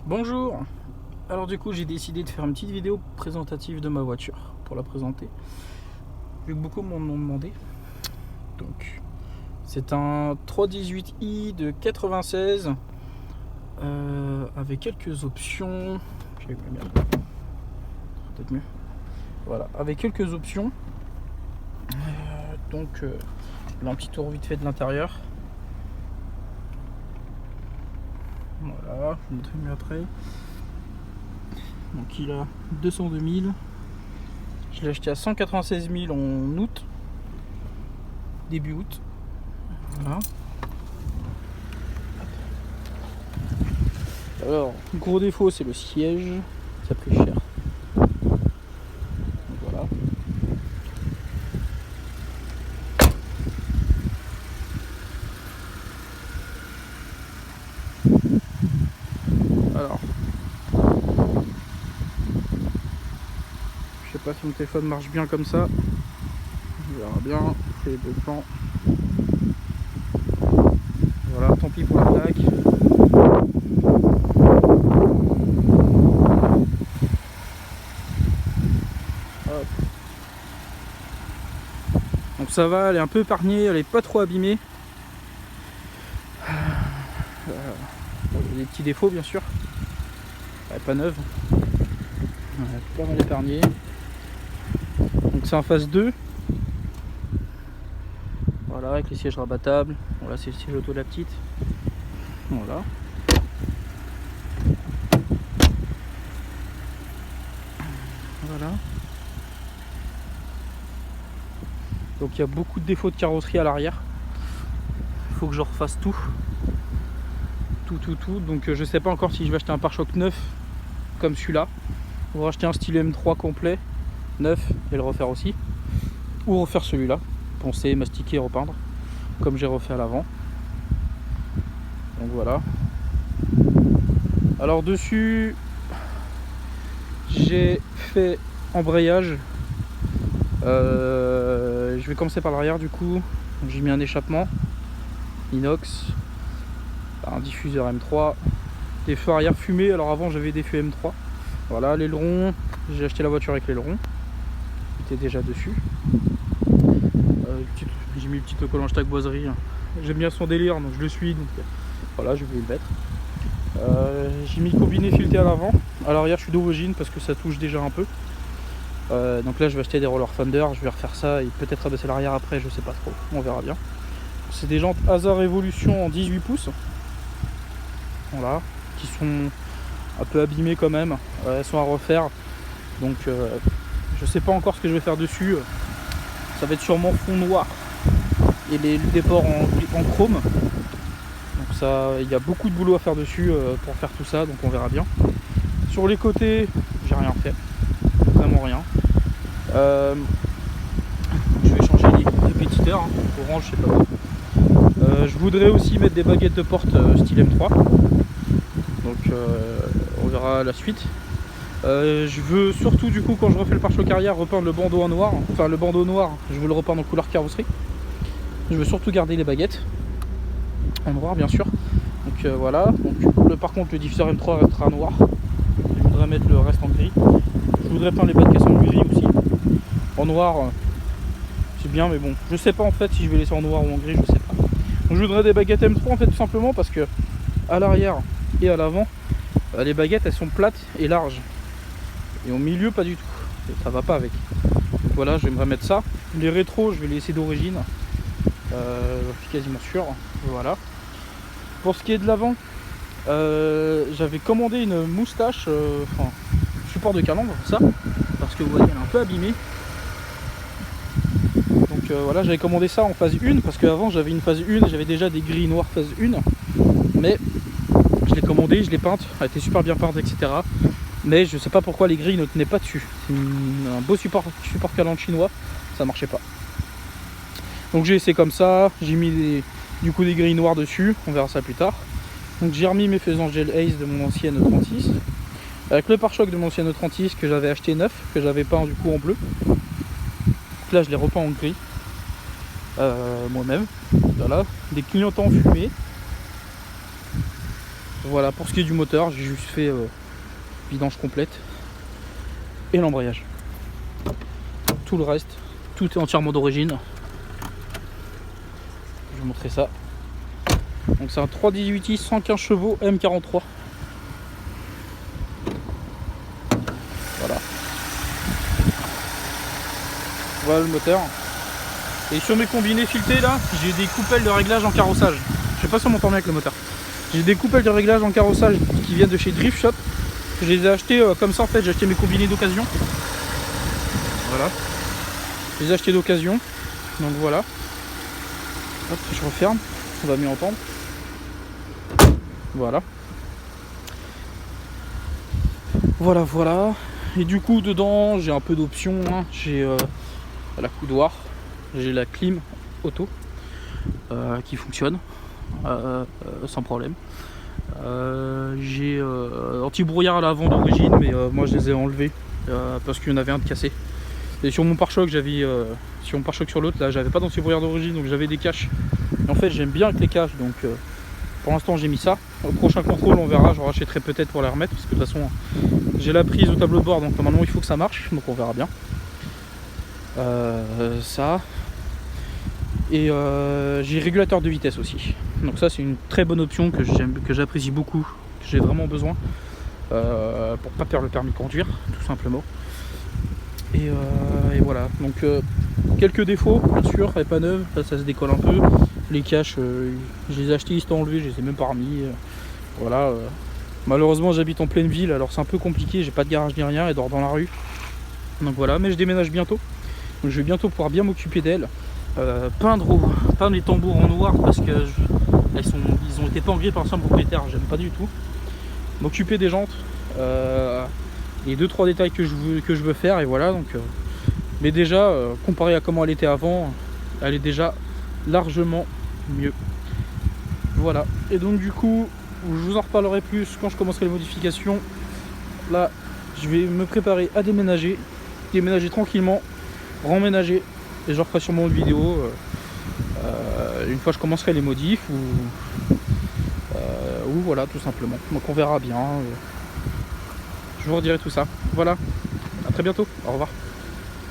Bonjour. Alors du coup j'ai décidé de faire une petite vidéo présentative de ma voiture pour la présenter, vu que beaucoup m'en ont demandé. Donc c'est un 318i de 96 avec quelques options. Peut-être mieux. Voilà, avec quelques options. Donc là un petit tour vite fait de l'intérieur. Voilà, je vous montre mieux après. Donc il a 202 000. Je l'ai acheté à 196 000 en août, début août. Voilà. Alors, gros défaut, c'est le siège. Ça a pris cher. Donc, voilà. Alors, je sais pas si mon téléphone marche bien comme ça. On verra bien. C'est les deux plans. Voilà, tant pis pour la plaque. Hop. Donc ça va, elle est un peu épargnée, elle est pas trop abîmée. Il y a des petits défauts bien sûr. Elle est pas neuve. Elle est pas mal épargnée. Donc c'est en phase 2. Voilà, avec les sièges rabattables. Voilà, c'est le siège auto de la petite. Voilà. Voilà. Donc il y a beaucoup de défauts de carrosserie à l'arrière. Il faut que je refasse tout. Tout. Donc je sais pas encore si je vais acheter un pare-choc neuf comme celui-là, ou racheter un style M3 complet neuf et le refaire aussi, ou refaire celui-là, poncer, mastiquer, repeindre comme j'ai refait à l'avant. Donc voilà. Alors dessus j'ai fait embrayage. Je vais commencer par l'arrière du coup. J'ai mis un échappement inox, un diffuseur M3, des feux arrière fumés. Alors avant j'avais des feux M3. Voilà, l'aileron, j'ai acheté la voiture avec l'aileron, il était déjà dessus. J'ai mis le petit autocollant hashtag boiserie. J'aime bien son délire donc je le suis, donc voilà, je vais le mettre. J'ai mis le combiné fileté à l'avant. À l'arrière je suis d'origine parce que ça touche déjà un peu. Donc là je vais acheter des rollers Thunder, je vais refaire ça et peut-être abaisser l'arrière après, je sais pas trop, on verra bien. C'est des jantes Hazard Evolution en 18 pouces. Voilà, qui sont un peu abîmées quand même, elles sont à refaire. Donc je sais pas encore ce que je vais faire dessus. Ça va être sûrement fond noir et les déports en chrome. Donc ça, il y a beaucoup de boulot à faire dessus pour faire tout ça, donc on verra bien. Sur les côtés, j'ai rien fait, vraiment rien. Je vais changer les répétiteurs, hein, orange, je sais pas quoi. Je voudrais aussi mettre des baguettes de porte style M3. Donc on verra la suite. Je veux surtout du coup quand je refais le pare-choc arrière repeindre le bandeau en noir. Enfin le bandeau noir, je veux le repeindre en couleur carrosserie. Je veux surtout garder les baguettes en noir bien sûr. Donc voilà. Donc, par contre le diffuseur M3 restera noir. Je voudrais mettre le reste en gris. Je voudrais peindre les bas de caisse en gris aussi. En noir c'est bien mais bon. Je sais pas en fait si je vais laisser en noir ou en gris, je sais pas. Donc, je voudrais des baguettes M3 en fait tout simplement parce que à l'arrière et à l'avant les baguettes elles sont plates et larges. Et au milieu pas du tout. Et ça va pas avec. Donc voilà, j'aimerais mettre ça. Les rétros je vais les laisser d'origine. Je suis quasiment sûr. Voilà. Pour ce qui est de l'avant, j'avais commandé une moustache, enfin support de calandre, ça, parce que vous voyez elle est un peu abîmée. Donc voilà, j'avais commandé ça en phase 1 parce qu'avant j'avais une phase 1, j'avais déjà des grilles noires phase 1, mais je l'ai commandé, je l'ai peinte, elle était super bien peinte, etc. Mais je sais pas pourquoi les grilles ne tenaient pas dessus. C'est un beau support calandre chinois, ça marchait pas. Donc j'ai essayé comme ça, j'ai mis du coup des grilles noires dessus, on verra ça plus tard. Donc j'ai remis mes faisans gel Ace de mon ancienne 36 avec le pare-choc de mon ancienne 36 que j'avais acheté neuf, que j'avais peint du coup en bleu. Donc là je l'ai repeint en gris moi-même. Voilà, des clignotants fumés. Voilà, pour ce qui est du moteur, j'ai juste fait vidange complète et l'embrayage. Tout le reste, tout est entièrement d'origine. Je vais vous montrer ça. Donc c'est un 318i 115 chevaux M43. Voilà. Voilà le moteur. Et sur mes combinés filetés là, j'ai des coupelles de réglage en carrossage. Je sais pas si on m'entend bien avec le moteur. J'ai des coupelles de réglage en carrossage qui viennent de chez Drift Shop. Je les ai achetés comme ça en fait, j'ai acheté mes combinés d'occasion. Voilà. Je les ai achetés d'occasion. Donc voilà. Hop, je referme, on va mieux entendre. Voilà. Voilà, voilà. Et du coup dedans j'ai un peu d'options, hein. J'ai la coudoir, j'ai la clim auto qui fonctionne sans problème. J'ai anti-brouillard à l'avant d'origine, mais moi je les ai enlevés parce qu'il y en avait un de cassé. Et sur mon pare-choc, sur mon pare-choc sur l'autre, là j'avais pas d'anti-brouillard d'origine, donc j'avais des caches. Et en fait j'aime bien avec les caches, donc pour l'instant j'ai mis ça. Au prochain contrôle on verra, je rachèterai peut-être pour les remettre, parce que de toute façon j'ai la prise au tableau de bord, donc normalement il faut que ça marche, donc on verra bien. Ça. Et j'ai régulateur de vitesse aussi. Donc ça c'est une très bonne option que j'apprécie beaucoup, que j'ai vraiment besoin pour pas perdre le permis de conduire, tout simplement. Et voilà, donc quelques défauts bien sûr, elle est pas neuve, là ça se décolle un peu. Les caches, je les ai achetés, ils étaient enlevés, je les ai même pas remis. Voilà. Malheureusement j'habite en pleine ville, alors c'est un peu compliqué, j'ai pas de garage ni rien, elle dort dans la rue. Donc voilà, mais je déménage bientôt. Donc je vais bientôt pouvoir bien m'occuper d'elle. Peindre les tambours en noir parce que ils ont été peints par un propriétaire, j'aime pas du tout. M'occuper des jantes, les 2-3 détails que je veux faire, et voilà. Donc, mais déjà, comparé à comment elle était avant, elle est déjà largement mieux. Voilà, et donc du coup, je vous en reparlerai plus quand je commencerai les modifications. Là, je vais me préparer à déménager tranquillement, remménager. Et je referai sûrement une vidéo une fois que je commencerai les modifs ou voilà, tout simplement. Donc on verra bien. Je vous redirai tout ça. Voilà, à très bientôt, au revoir.